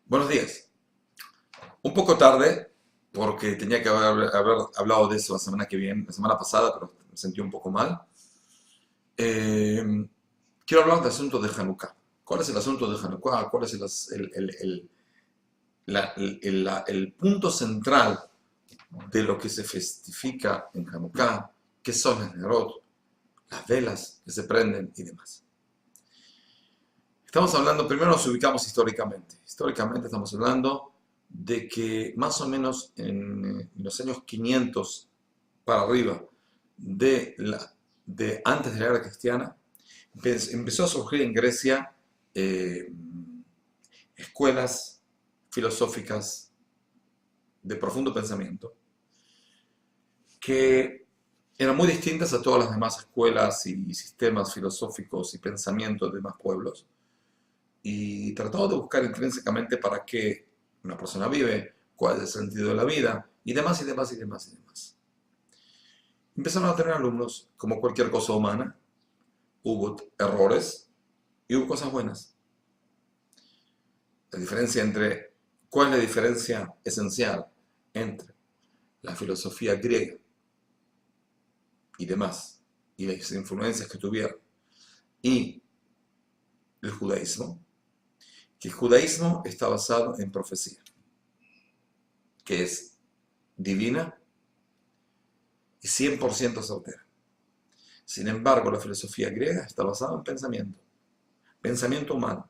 Buenos días. Un poco tarde, porque tenía que haber hablado de eso la semana pasada, pero me sentí un poco mal. Eh, Quiero hablar del asunto de Hanukkah. ¿Cuál es el asunto de Hanukkah? ¿Cuál es el punto central de lo que se festifica en Hanukkah? ¿Qué son las Nerot, las velas que se prenden y demás? Estamos hablando, primero nos ubicamos históricamente. Históricamente estamos hablando de que más o menos en los años 500 para arriba de antes de la era cristiana, empezó a surgir en Grecia eh, escuelas filosóficas de profundo pensamiento que eran muy distintas a todas las demás escuelas y sistemas filosóficos y pensamientos de demás pueblos, y tratado de buscar intrínsecamente para qué una persona vive, cuál es el sentido de la vida, y demás, y demás, y demás, y demás. Empezaron a tener alumnos, como cualquier cosa humana, hubo errores y hubo cosas buenas. La diferencia entre, ¿cuál es la diferencia esencial entre la filosofía griega y demás, y las influencias que tuvieron, y el judaísmo? Que el judaísmo está basado en profecía, que es divina y 100% certera. Sin embargo, la filosofía griega está basada en pensamiento humano.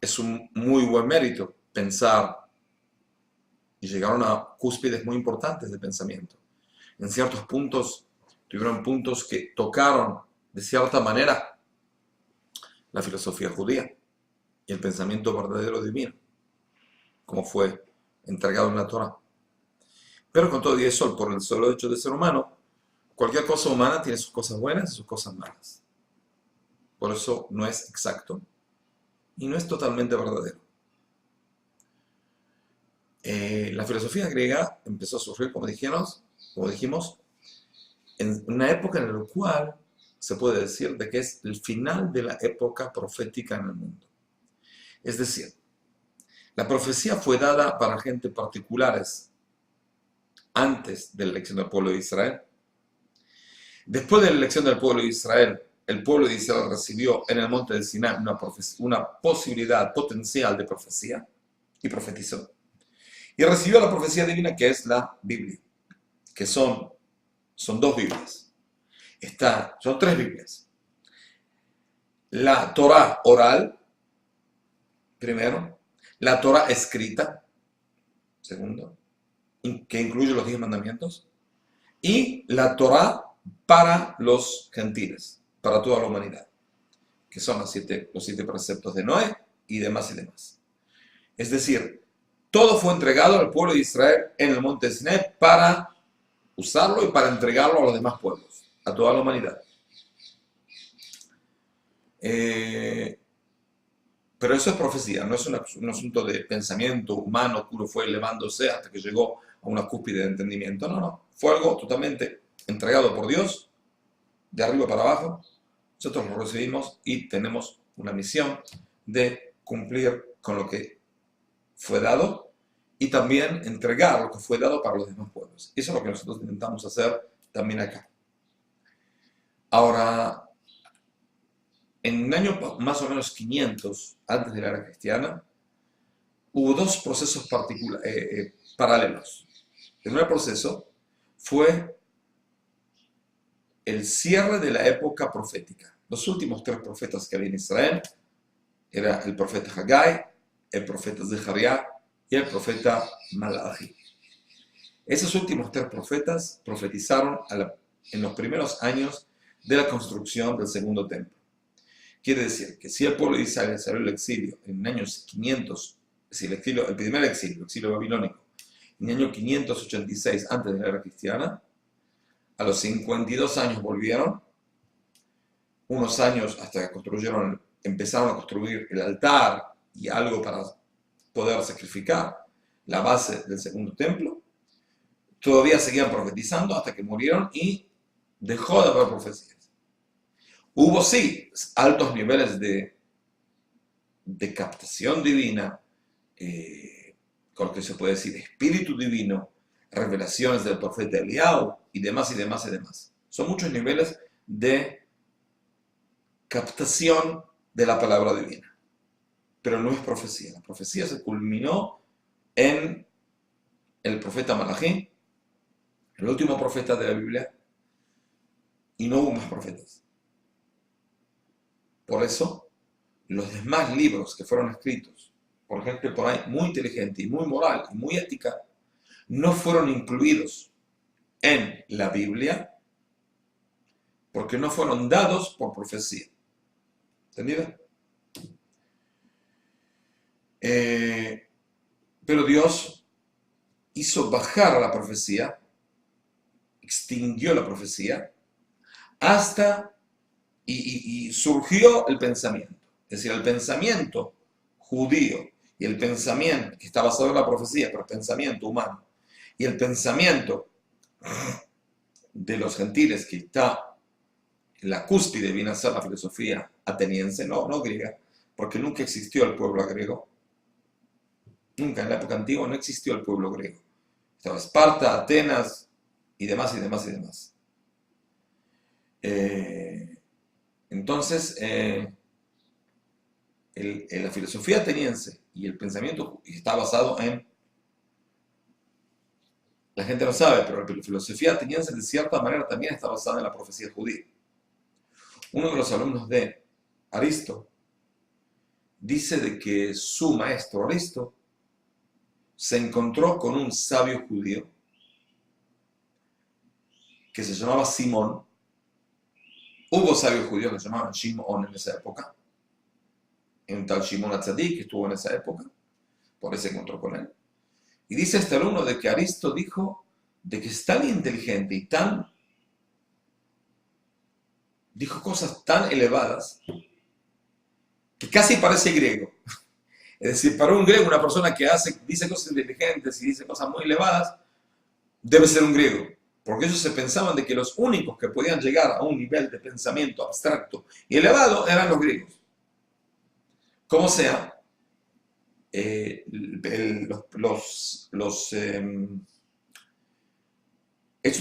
Es un muy buen mérito pensar y llegaron a cúspides muy importantes de pensamiento. En ciertos puntos, tuvieron puntos que tocaron de cierta manera la filosofía judía y el pensamiento verdadero divino, como fue entregado en la Torá. Pero con todo y eso, por el solo hecho de ser humano, cualquier cosa humana tiene sus cosas buenas y sus cosas malas. Por eso no es exacto y no es totalmente verdadero. La filosofía griega empezó a surgir, como dijimos, en una época en la cual se puede decir de que es el final de la época profética en el mundo. Es decir, la profecía fue dada para gente particulares antes de la elección del pueblo de Israel. Después de la elección del pueblo de Israel, el pueblo de Israel recibió en el monte de Sinai una posibilidad potencial de profecía y profetizó. Y recibió la profecía divina, que es la Biblia, que son dos Biblias. Son tres Biblias. La Torá oral, primero, la Torá escrita, segundo, que incluye los 10 mandamientos, y la Torá para los gentiles, para toda la humanidad, que son los siete preceptos de Noé y demás y demás. Es decir, todo fue entregado al pueblo de Israel en el monte Sinai para usarlo y para entregarlo a los demás pueblos, a toda la humanidad. Pero eso es profecía, no es un asunto de pensamiento humano que uno fue elevándose hasta que llegó a una cúspide de entendimiento. No. Fue algo totalmente entregado por Dios, de arriba para abajo. Nosotros lo recibimos y tenemos una misión de cumplir con lo que fue dado y también entregar lo que fue dado para los demás pueblos. Eso es lo que nosotros intentamos hacer también acá. Ahora, en un año más o menos 500 antes de la era cristiana, hubo dos procesos paralelos. El primer proceso fue el cierre de la época profética. Los últimos tres profetas que había en Israel era el profeta Haggai, el profeta Zechariah y el profeta Malachi. Esos últimos tres profetas profetizaron en los primeros años de la construcción del segundo templo. Quiere decir que si el pueblo de Israel salió del exilio en años 500, es decir, el primer exilio, el exilio babilónico, en el año 586 antes de la era cristiana, a los 52 años volvieron, unos años hasta que empezaron a construir el altar y algo para poder sacrificar la base del segundo templo. Todavía seguían profetizando hasta que murieron y dejó de haber profecías. Hubo sí altos niveles de de captación divina, con lo que se puede decir espíritu divino, revelaciones del profeta Eliyahu y demás y demás y demás. Son muchos niveles de captación de la palabra divina, pero no es profecía. La profecía se culminó en el profeta Malají, el último profeta de la Biblia, y no hubo más profetas. Por eso, los demás libros que fueron escritos por gente por ahí muy inteligente y muy moral y muy ética, no fueron incluidos en la Biblia porque no fueron dados por profecía. ¿Entendido? Pero Dios hizo bajar la profecía, extinguió la profecía, hasta y surgió el pensamiento. Es decir, el pensamiento judío y el pensamiento que está basado en la profecía, pero el pensamiento humano, y el pensamiento de los gentiles que está en la cúspide, viene a ser la filosofía ateniense, no griega, porque nunca existió el pueblo griego. Nunca en la época antigua no existió el pueblo griego. Estaba Esparta, Atenas y demás y demás y demás. Entonces, la filosofía ateniense y el pensamiento está basado en... La gente no sabe, pero la filosofía ateniense de cierta manera también está basada en la profecía judía. Uno de los alumnos de Aristo dice de que su maestro Aristo se encontró con un sabio judío que se llamaba Simón. Hubo sabios judíos que se llamaban Shimon en esa época. Un tal Shimon Atzadik que estuvo en esa época, por eso se encontró con él. Y dice este alumno de que Aristo dijo de que es tan inteligente y dijo cosas tan elevadas que casi parece griego. Es decir, para un griego, una persona que dice cosas inteligentes y dice cosas muy elevadas, debe ser un griego. Porque ellos se pensaban de que los únicos que podían llegar a un nivel de pensamiento abstracto y elevado eran los griegos. Como sea, esto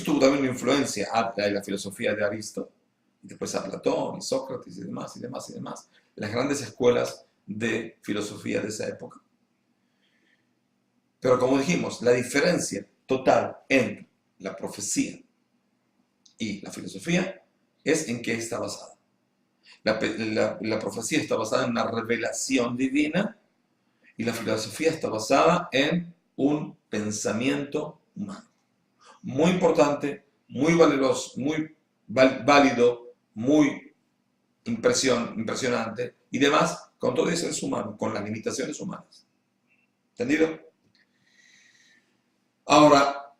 tuvo también una influencia a la filosofía de Aristo, y después a Platón y Sócrates y demás y demás y demás, las grandes escuelas de filosofía de esa época. Pero como dijimos, la diferencia total entre la profecía y la filosofía es en qué está basada. La profecía está basada en una revelación divina y la filosofía está basada en un pensamiento humano. Muy importante, muy valeroso, muy válido, muy impresionante y demás, con todo eso es humano, con las limitaciones humanas. ¿Entendido? Ahora,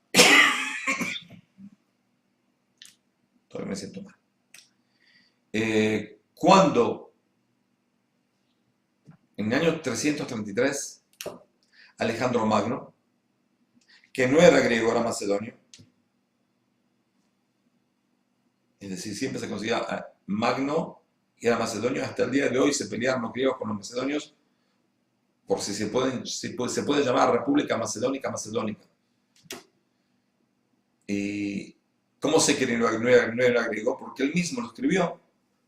todavía me siento mal. Cuando en el año 333, Alejandro Magno, que no era griego, era macedonio, es decir, siempre se considera Magno y era macedonio, hasta el día de hoy se pelearon los griegos con los macedonios por si se puede llamar República Macedónica Macedónica. Y ¿cómo sé que no era griego? Porque él mismo lo escribió,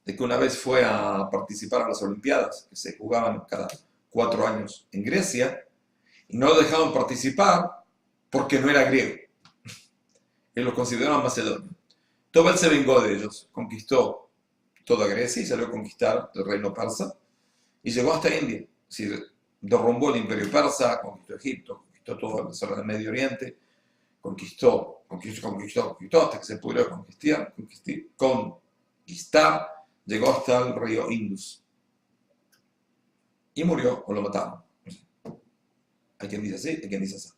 de que una vez fue a participar a las Olimpiadas, que se jugaban cada 4 años en Grecia, y no lo dejaban participar porque no era griego. Él lo consideraban macedonio. Todo él se vengó de ellos, conquistó toda Grecia y salió a conquistar el reino persa, y llegó hasta India. Es decir, derrumbó el imperio persa, conquistó Egipto, conquistó todo el sur del Medio Oriente, conquistó hasta que se pudo conquistar, llegó hasta el río Indus. Y murió o lo mataron. Hay quien dice así, hay quien dice así.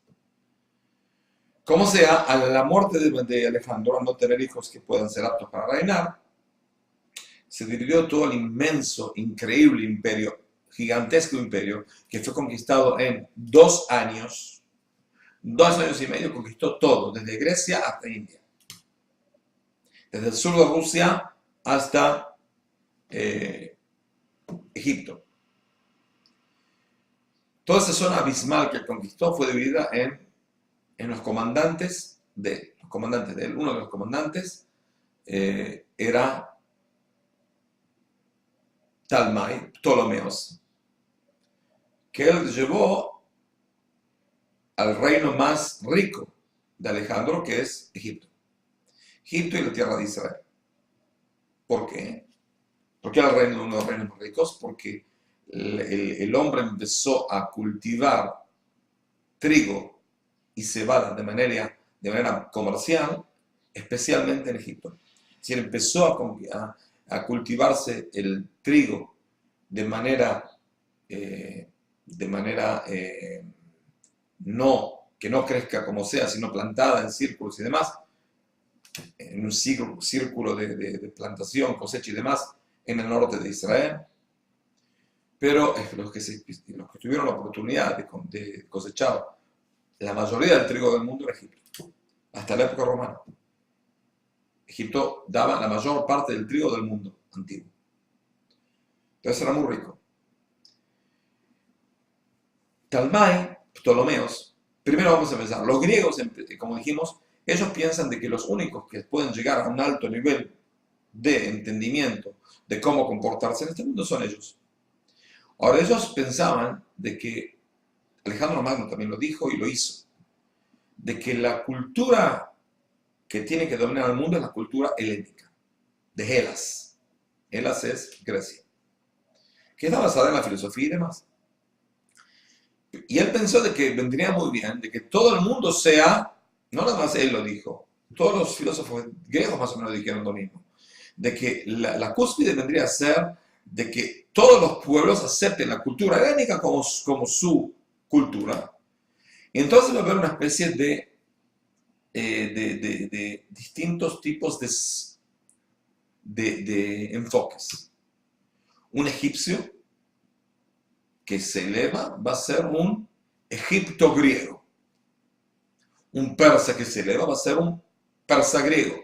Como sea, a la muerte de Alejandro, al no tener hijos que puedan ser aptos para reinar, se dividió todo el inmenso, increíble imperio, gigantesco imperio, que fue conquistado en 2 años. 2 años y medio conquistó todo, desde Grecia hasta India. Desde el sur de Rusia hasta Egipto. Toda esa zona abismal que conquistó fue dividida en los comandantes de él. Uno de los comandantes era Talmai, Ptolomeos, que él llevó al reino más rico de Alejandro, que es Egipto. Egipto y la tierra de Israel. ¿Por qué? Porque era uno de los reinos más ricos, porque el hombre empezó a cultivar trigo y cebada de manera comercial, especialmente en Egipto. Si él empezó a cultivarse el trigo de manera que no crezca como sea, sino plantada en círculos y demás, en un círculo de plantación, cosecha y demás, en el norte de Israel. Pero los que tuvieron la oportunidad de cosechar la mayoría del trigo del mundo era Egipto, hasta la época romana. Egipto daba la mayor parte del trigo del mundo antiguo. Entonces era muy rico. Talmai, Ptolomeos, primero vamos a empezar. Los griegos, como dijimos, ellos piensan de que los únicos que pueden llegar a un alto nivel de entendimiento de cómo comportarse en este mundo son ellos. Ahora, ellos pensaban de que, Alejandro Magno también lo dijo y lo hizo, de que la cultura que tiene que dominar el mundo es la cultura helénica, de Hellas. Hellas es Grecia, que está basada en la filosofía y demás. Y él pensó de que vendría muy bien, de que todo el mundo sea, no nada más él lo dijo, todos los filósofos griegos más o menos dijeron lo mismo, de que la cúspide vendría a ser de que todos los pueblos acepten la cultura helénica como su cultura, y entonces va a haber una especie de distintos tipos de enfoques. Un egipcio que se eleva va a ser un Egipto griego. Un persa que se eleva va a ser un persa griego.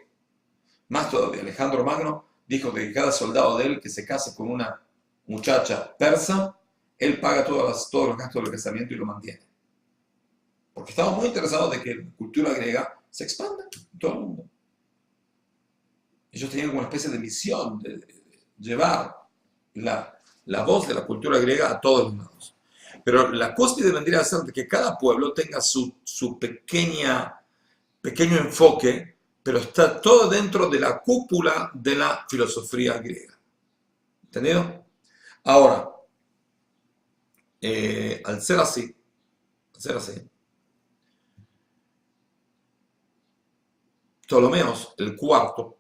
Más todavía, Alejandro Magno dijo que cada soldado de él que se case con una muchacha persa, él paga todos los gastos del casamiento y lo mantiene. Porque estaba muy interesado de que la cultura griega se expanda en todo el mundo. Ellos tenían como una especie de misión de llevar la voz de la cultura griega a todos los lados. Pero la cúspide vendría a ser de que cada pueblo tenga su pequeño enfoque, pero está todo dentro de la cúpula de la filosofía griega. ¿Entendido? Ahora, al ser así, Ptolomeos, el cuarto,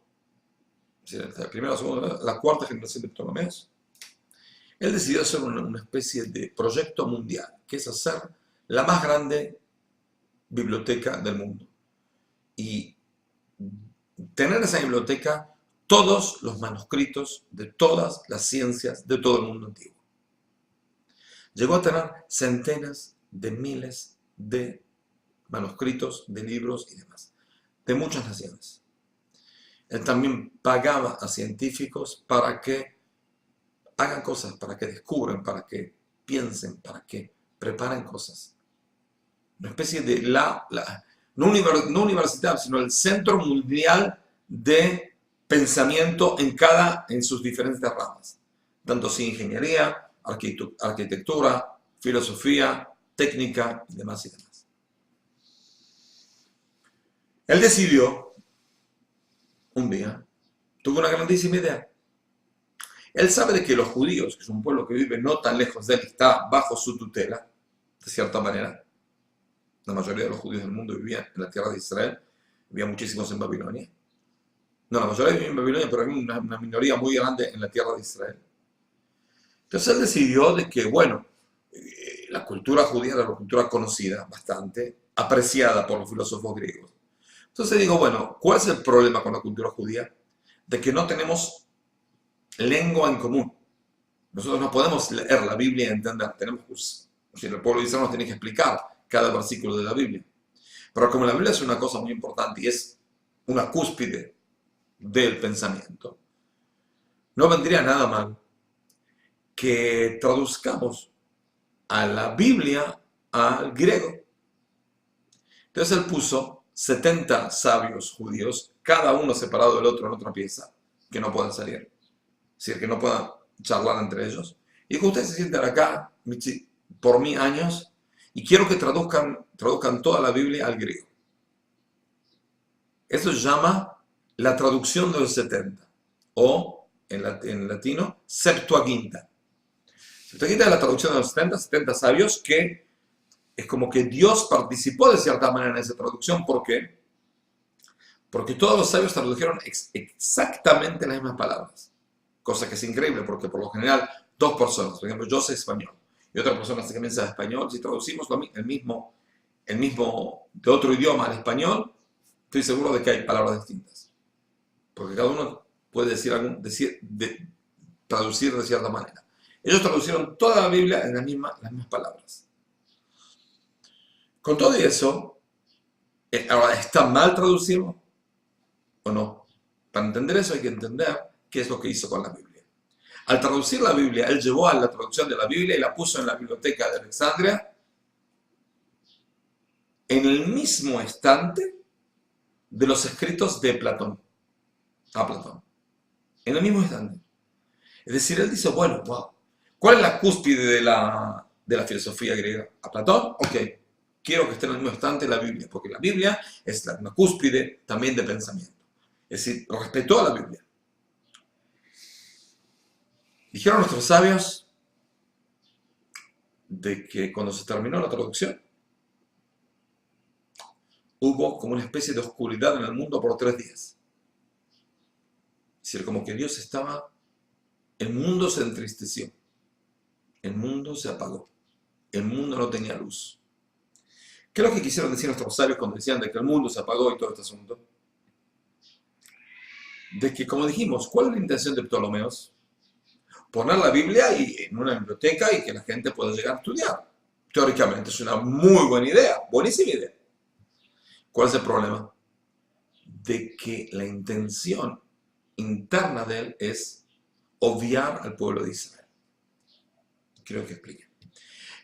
la primera, segunda, la cuarta generación de Ptolomeos, él decidió hacer una especie de proyecto mundial, que es hacer la más grande biblioteca del mundo. Y tener en esa biblioteca todos los manuscritos de todas las ciencias de todo el mundo antiguo. Llegó a tener centenas de miles de manuscritos, de libros y demás, de muchas naciones. Él también pagaba a científicos para que hagan cosas, para que descubran, para que piensen, para que preparen cosas. Una especie de no universidad, sino el centro mundial de pensamiento en sus diferentes ramas. Tanto si ingeniería, arquitectura, filosofía, técnica y demás y demás. Él decidió, un día, tuvo una grandísima idea. Él sabe de que los judíos, que es un pueblo que vive no tan lejos de él, está bajo su tutela, de cierta manera. La mayoría de los judíos del mundo vivían en la tierra de Israel, había muchísimos en Babilonia. No, la mayoría vivían en Babilonia, pero había una minoría muy grande en la tierra de Israel. Entonces él decidió de que, bueno, la cultura judía era una cultura conocida, bastante apreciada por los filósofos griegos. Entonces digo, bueno, ¿cuál es el problema con la cultura judía? De que no tenemos lengua en común. Nosotros no podemos leer la Biblia y entender. Si el pueblo de Israel nos tiene que explicar cada versículo de la Biblia. Pero como la Biblia es una cosa muy importante y es una cúspide del pensamiento, no vendría nada mal que traduzcamos a la Biblia al griego. Entonces él puso 70 sabios judíos, cada uno separado del otro en otra pieza, que no puedan salir, es decir, que no puedan charlar entre ellos. Y dijo, ustedes se sientan acá por 1000 años y quiero que traduzcan toda la Biblia al griego. Eso se llama la traducción de los 70, o en latino, Septuaginta. Septuaginta es la traducción de los 70 sabios, que es como que Dios participó de cierta manera en esa traducción. ¿Por qué? Porque todos los sabios tradujeron exactamente las mismas palabras. Cosa que es increíble, porque por lo general 2 personas, por ejemplo, yo sé español y otra persona que también sabe español, si traducimos el mismo de otro idioma al español, estoy seguro de que hay palabras distintas. Porque cada uno puede traducir de cierta manera. Ellos traducieron toda la Biblia en las mismas palabras. Con todo eso, ahora, ¿está mal traducido o no? Para entender eso hay que entender qué es lo que hizo con la Biblia. Al traducir la Biblia, él llevó a la traducción de la Biblia y la puso en la biblioteca de Alejandría en el mismo estante de los escritos de Platón. A Platón. En el mismo estante. Es decir, él dice, bueno, wow, ¿cuál es la cúspide de la filosofía griega? ¿A Platón? Ok, quiero que esté en el mismo estante la Biblia, porque la Biblia es una cúspide también de pensamiento. Es decir, respetó a la Biblia. Dijeron nuestros sabios de que cuando se terminó la traducción, hubo como una especie de oscuridad en el mundo por 3 días. Es decir, como que Dios estaba, el mundo se entristeció, el mundo se apagó, el mundo no tenía luz. ¿Qué es lo que quisieron decir nuestros sabios cuando decían de que el mundo se apagó y todo este asunto? De que, como dijimos, ¿cuál es la intención de Ptolomeos? Poner la Biblia en una biblioteca y que la gente pueda llegar a estudiar. Teóricamente es una muy buena idea, buenísima idea. ¿Cuál es el problema? De que la intención interna de él es obviar al pueblo de Israel. Quiero que explique.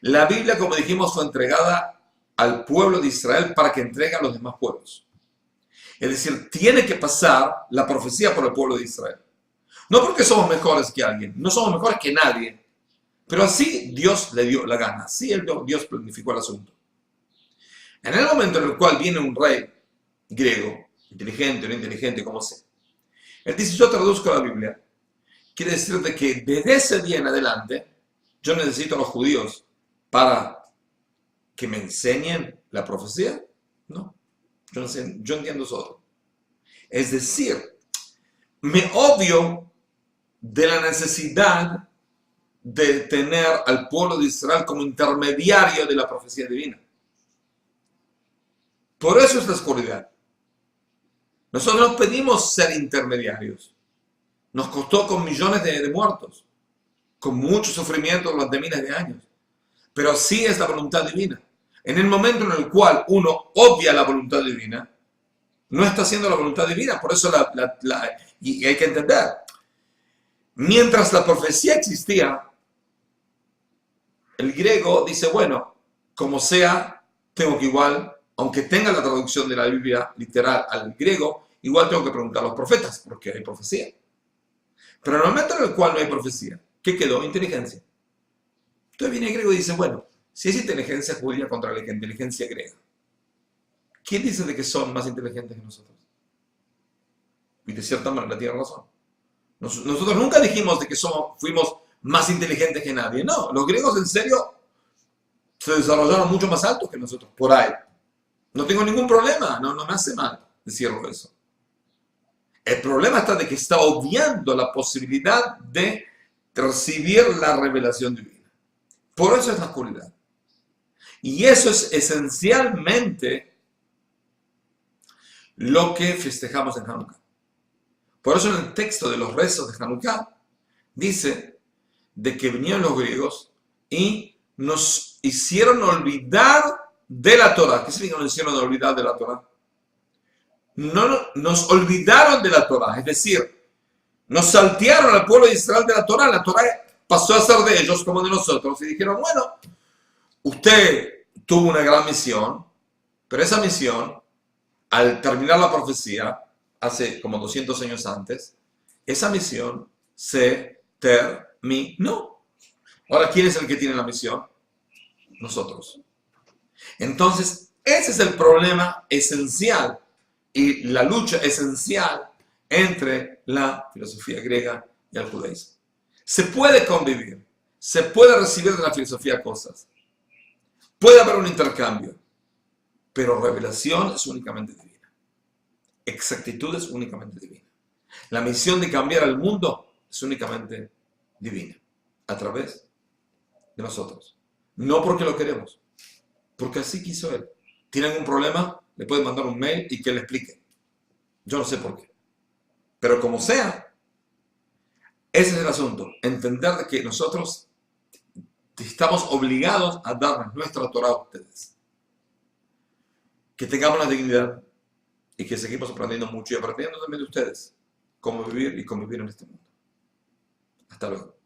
La Biblia, como dijimos, fue entregada al pueblo de Israel para que entregue a los demás pueblos. Es decir, tiene que pasar la profecía por el pueblo de Israel. No porque somos mejores que alguien, no somos mejores que nadie, pero así Dios le dio la gana, así Dios planificó el asunto. En el momento en el cual viene un rey griego, inteligente o no inteligente, como sea, él dice, yo traduzco la Biblia, quiere decir de que desde ese día en adelante, yo necesito a los judíos para que me enseñen la profecía. No, yo entiendo eso. Es decir, me obvio de la necesidad de tener al pueblo de Israel como intermediario de la profecía divina. Por eso es la oscuridad. Nosotros no pedimos ser intermediarios. Nos costó con millones de muertos, con mucho sufrimiento durante miles de años. Pero sí es la voluntad divina. En el momento en el cual uno obvia la voluntad divina, no está haciendo la voluntad divina. Por eso y hay que entender. Mientras la profecía existía, el griego dice, bueno, como sea, tengo que igual, aunque tenga la traducción de la Biblia literal al griego, igual tengo que preguntar a los profetas, porque hay profecía. Pero en el momento en el cual no hay profecía, ¿qué quedó? Inteligencia. Entonces viene el griego y dice, bueno, si es inteligencia judía contra la inteligencia griega, ¿quién dice de que son más inteligentes que nosotros? Y de cierta manera tiene razón. Nosotros nunca dijimos de que fuimos más inteligentes que nadie. No, los griegos en serio se desarrollaron mucho más altos que nosotros, por ahí. No tengo ningún problema, no me hace mal decirlo eso. El problema está de que está obviando la posibilidad de recibir la revelación divina. Por eso es la oscuridad. Y eso es esencialmente lo que festejamos en Hanukkah. Por eso en el texto de los rezos de Hanukkah dice de que vinieron los griegos y nos hicieron olvidar de la Torah. ¿Qué significa nos hicieron olvidar de la Torah? No, nos olvidaron de la Torah, es decir, nos saltearon al pueblo de Israel de la Torah pasó a ser de ellos como de nosotros y dijeron, bueno, Usted tuvo una gran misión, pero esa misión, al terminar la profecía, hace como 200 años antes, esa misión se terminó. Ahora, ¿quién es el que tiene la misión? Nosotros. Entonces, ese es el problema esencial y la lucha esencial entre la filosofía griega y el judaísmo. Se puede convivir, se puede recibir de la filosofía cosas, puede haber un intercambio, pero revelación es únicamente divina, exactitud es únicamente divina. La misión de cambiar al mundo es únicamente divina, a través de nosotros. No porque lo queremos, porque así quiso Él. ¿Tiene algún problema? Le pueden mandar un mail y que le explique. Yo no sé por qué. Pero como sea, ese es el asunto. Entender de que nosotros estamos obligados a darnos nuestra Torah a ustedes. Que tengamos la dignidad y que seguimos aprendiendo mucho y aprendiendo también de ustedes cómo vivir y convivir en este mundo. Hasta luego.